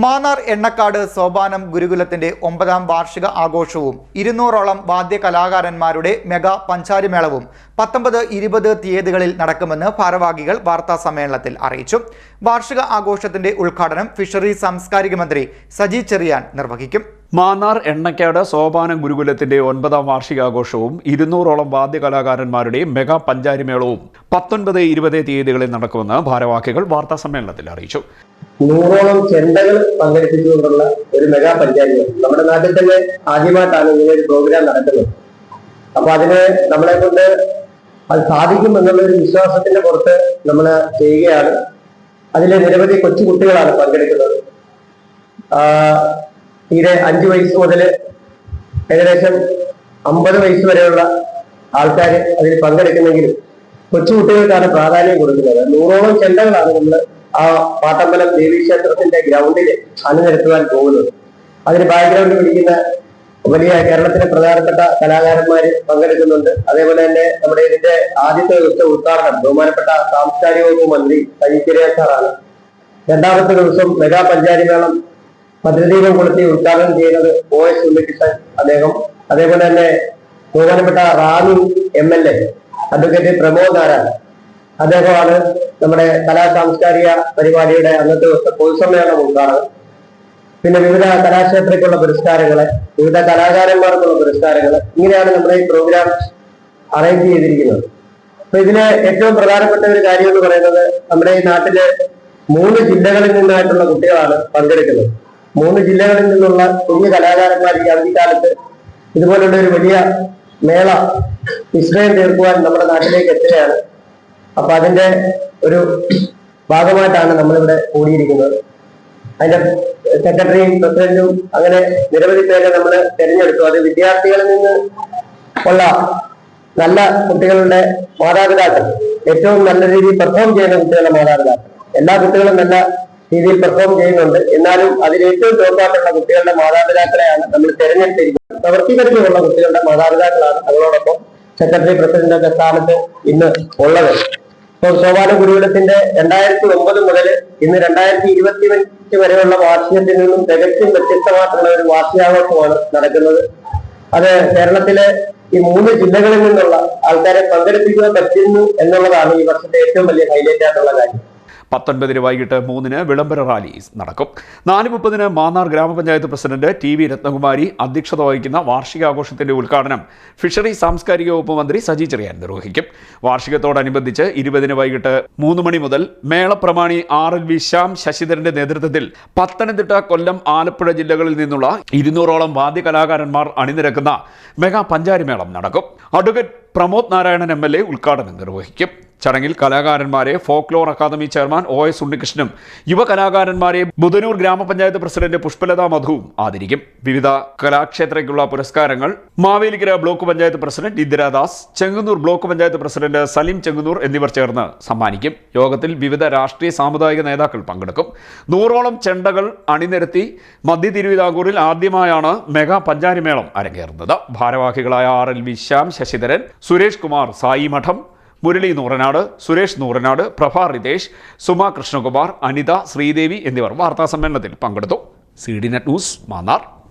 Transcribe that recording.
മാന്നാർ എണ്ണക്കാട് സോപാനം ഗുരുകുലത്തിന്റെ 9ാം വാർഷിക ആഘോഷവും 200ഓളം വാദ്യ കലാകാരന്മാരുടെ മെഗാ പഞ്ചാരിമേളവും 19-20 തീയതികളിൽ നടക്കുമെന്ന് ഭാരവാഹികൾ വാർത്താ സമ്മേളനത്തിൽ അറിയിച്ചു. വാർഷിക ആഘോഷത്തിന്റെ ഉദ്ഘാടനം ഫിഷറീസ് സാംസ്കാരിക മന്ത്രി സജി ചെറിയാൻ നിർവഹിക്കും. മാന്നാർ എണ്ണക്കാട് സോപാനം ഗുരുകുലത്തിന്റെ 9ാം വാർഷികാഘോഷവും 200ഓളം വാദ്യ കലാകാരന്മാരുടെ മെഗാ പഞ്ചാരിമേളവും 19-20 തീയതികളിൽ നടക്കുമെന്ന് ഭാരവാഹികൾ വാർത്താ സമ്മേളനത്തിൽ അറിയിച്ചു. 100ഓളം ചെണ്ടകൾ പങ്കെടുപ്പിച്ചുകൊണ്ടുള്ള ഒരു മെഗാ പഞ്ചായത്ത് നമ്മുടെ നാട്ടിൽ തന്നെ ആദ്യമായിട്ടാണ് ഇങ്ങനെ ഒരു പ്രോഗ്രാം നടക്കുന്നത്. അപ്പൊ അതിന് നമ്മളെ കൊണ്ട് അത് സാധിക്കും എന്നുള്ള ഒരു വിശ്വാസത്തിന്റെ പുറത്ത് നമ്മൾ ചെയ്യുകയാണ്. അതിലെ നിരവധി കൊച്ചു കുട്ടികളാണ് പങ്കെടുക്കുന്നത്. തീരെ 5 വയസ്സ് മുതൽ ഏകദേശം 50 വയസ്സ് വരെയുള്ള ആൾക്കാർ അതിൽ പങ്കെടുക്കുന്നെങ്കിലും കൊച്ചുകുട്ടികൾക്കാണ് പ്രാധാന്യം കൊടുക്കുന്നത്. 100ഓളം ചെണ്ടകളാണ് നമ്മൾ ആ പാട്ടമ്പലം ദേവീക്ഷേത്രത്തിന്റെ ഗ്രൗണ്ടിൽ അണിനിരത്തുവാൻ പോകുന്നത്. അതിന് ബാക്ക്ഗ്രൗണ്ട് പിടിക്കുന്ന വലിയ കേരളത്തിലെ പ്രധാനപ്പെട്ട കലാകാരന്മാർ പങ്കെടുക്കുന്നുണ്ട്. അതേപോലെ തന്നെ നമ്മുടെ ഇതിന്റെ ആദ്യത്തെ ദിവസത്തെ ഉദ്ഘാടനം ബഹുമാനപ്പെട്ട സാംസ്കാരിക വകുപ്പ് മന്ത്രി സജി ചെറിയാൻ സാറാണ്. 2ാമത്തെ ദിവസം മെഗാ പഞ്ചാരിമേളം ഭദ്രദീപം കൊളുത്തി ഉദ്ഘാടനം ചെയ്യുന്നത് OS ഉണ്ണികൃഷ്ണൻ അദ്ദേഹം. അതേപോലെ തന്നെ ബഹുമാനപ്പെട്ട റാന്നി MLA അഡ്വക്കേറ്റ് പ്രമോദ് നാരായൺ അദ്ദേഹമാണ് നമ്മുടെ കലാ സാംസ്കാരിക പരിപാടിയുടെ അന്നത്തെ ദിവസത്തെ പൊതുസമ്മേളനം ഉദ്ഘാടനം. പിന്നെ വിവിധ കലാക്ഷേത്രക്കുള്ള പുരസ്കാരങ്ങള്, വിവിധ കലാകാരന്മാർക്കുള്ള പുരസ്കാരങ്ങള്, ഇങ്ങനെയാണ് നമ്മുടെ ഈ പ്രോഗ്രാം അറേഞ്ച് ചെയ്തിരിക്കുന്നത്. അപ്പൊ ഇതിന് ഏറ്റവും പ്രധാനപ്പെട്ട ഒരു കാര്യം എന്ന് പറയുന്നത് നമ്മുടെ ഈ നാട്ടിലെ 3 ജില്ലകളിൽ നിന്നായിട്ടുള്ള കുട്ടികളാണ് പങ്കെടുക്കുന്നത്. 3 ജില്ലകളിൽ നിന്നുള്ള കുഞ്ഞു കലാകാരന്മാർ ഈ അവധിക്കാലത്ത് ഇതുപോലുള്ള ഒരു വലിയ മേള വിസ്മയം തീർക്കുവാൻ നമ്മുടെ നാട്ടിലേക്ക് എത്തുകയാണ്. അപ്പൊ അതിന്റെ ഒരു ഭാഗമായിട്ടാണ് നമ്മളിവിടെ കൂടിയിരിക്കുന്നത്. അതിന്റെ സെക്രട്ടറിയും പ്രസിഡന്റും അങ്ങനെ നിരവധി പേരെ നമ്മൾ തിരഞ്ഞെടുത്തു. അത് വിദ്യാർത്ഥികളിൽ നിന്ന് ഉള്ള നല്ല കുട്ടികളുടെ മാതാപിതാക്കൾ, ഏറ്റവും നല്ല രീതിയിൽ പെർഫോം ചെയ്യുന്ന കുട്ടികളുടെ മാതാപിതാക്കൾ. എല്ലാ കുട്ടികളും നല്ല രീതിയിൽ പെർഫോം ചെയ്യുന്നുണ്ട്. എന്നാലും അതിൽ ഏറ്റവും ടോപ്പായിട്ടുള്ള കുട്ടികളുടെ മാതാപിതാക്കളെയാണ് നമ്മൾ തിരഞ്ഞെടുത്തിരിക്കുന്നത്. പ്രവൃത്തിപരമുള്ള കുട്ടികളുടെ മാതാപിതാക്കളാണ് അതോടൊപ്പം സെക്രട്ടറി പ്രസിഡന്റൊക്കെ സ്ഥാനത്ത് ഇന്ന് ഉള്ളത്. ഇപ്പോൾ സോപാനം ഗുരുകുലത്തിന്റെ 2009 മുതൽ ഇന്ന് 2025 വരെയുള്ള വാർഷികത്തിൽ നിന്നും തികച്ചും വ്യത്യസ്തമായിട്ടുള്ള ഒരു വാർഷികാഘോഷമാണ് നടക്കുന്നത്. അത് കേരളത്തിലെ ഈ 3 ജില്ലകളിൽ നിന്നുള്ള ആൾക്കാരെ പങ്കെടുപ്പിക്കാൻ പറ്റുന്നു എന്നുള്ളതാണ് ഈ വർഷത്തെ ഏറ്റവും വലിയ ഹൈലൈറ്റ് ആയിട്ടുള്ള കാര്യം. 19 വൈകിട്ട് 3 വിളംബര റാലി നടക്കും. 4:30 മാന്നാർ ഗ്രാമപഞ്ചായത്ത് പ്രസിഡന്റ് TV രത്നകുമാരി അധ്യക്ഷത വഹിക്കുന്ന വാർഷികാഘോഷത്തിന്റെ ഉദ്ഘാടനം ഫിഷറീസ് സാംസ്കാരിക വകുപ്പ് മന്ത്രി സജി ചെറിയാൻ നിർവഹിക്കും. വാർഷികത്തോടനുബന്ധിച്ച് 20 വൈകിട്ട് 3 മണി മുതൽ മേളപ്രമാണി RLV ശ്യാം ശശിധരന്റെ നേതൃത്വത്തിൽ പത്തനംതിട്ട, കൊല്ലം, ആലപ്പുഴ ജില്ലകളിൽ നിന്നുള്ള 200ഓളം വാദ്യ കലാകാരന്മാർ അണിനിരക്കുന്ന മെഗാ പഞ്ചാരിമേളം നടക്കും. അഡ്വക്കേറ്റ് പ്രമോദ് നാരായണൻ MLA ഉദ്ഘാടനം നിർവഹിക്കും. ചടങ്ങിൽ കലാകാരന്മാരെ ഫോക്ലോർ അക്കാദമി ചെയർമാൻ OS ഉണ്ണികൃഷ്ണനും യുവകലാകാരന്മാരെ ബുധനൂർ ഗ്രാമപഞ്ചായത്ത് പ്രസിഡന്റ് പുഷ്പലത മധുവും ആദരിക്കും. വിവിധ കലാക്ഷേത്രയ്ക്കുള്ള പുരസ്കാരങ്ങൾ Mavelikkara block panchayat president Indiradas, Chengannur block panchayat president Saleem Chengannur എന്നിവർ ചേർന്ന് സമ്മാനിക്കും. യോഗത്തിൽ വിവിധ രാഷ്ട്രീയ സാമുദായിക നേതാക്കൾ പങ്കെടുക്കും. 100ഓളം ചെണ്ടകൾ അണിനിരത്തി മധ്യ തിരുവിതാംകൂറിൽ ആദ്യമായാണ് മെഗാ പഞ്ചാരിമേളം അരങ്ങേറുന്നത്. ഭാരവാഹികളായ RLV ശ്യാം ശശിധരൻ, സുരേഷ് കുമാർ, സായി മഠം, മുരളി നൂറനാട്, സുരേഷ് നൂറനാട്, പ്രഭ റിതേഷ്, സുമ കൃഷ്ണകുമാർ, അനിത, ശ്രീദേവി എന്നിവർ വാർത്താ സമ്മേളനത്തിൽ പങ്കെടുത്തു. CDNet news, Mannar.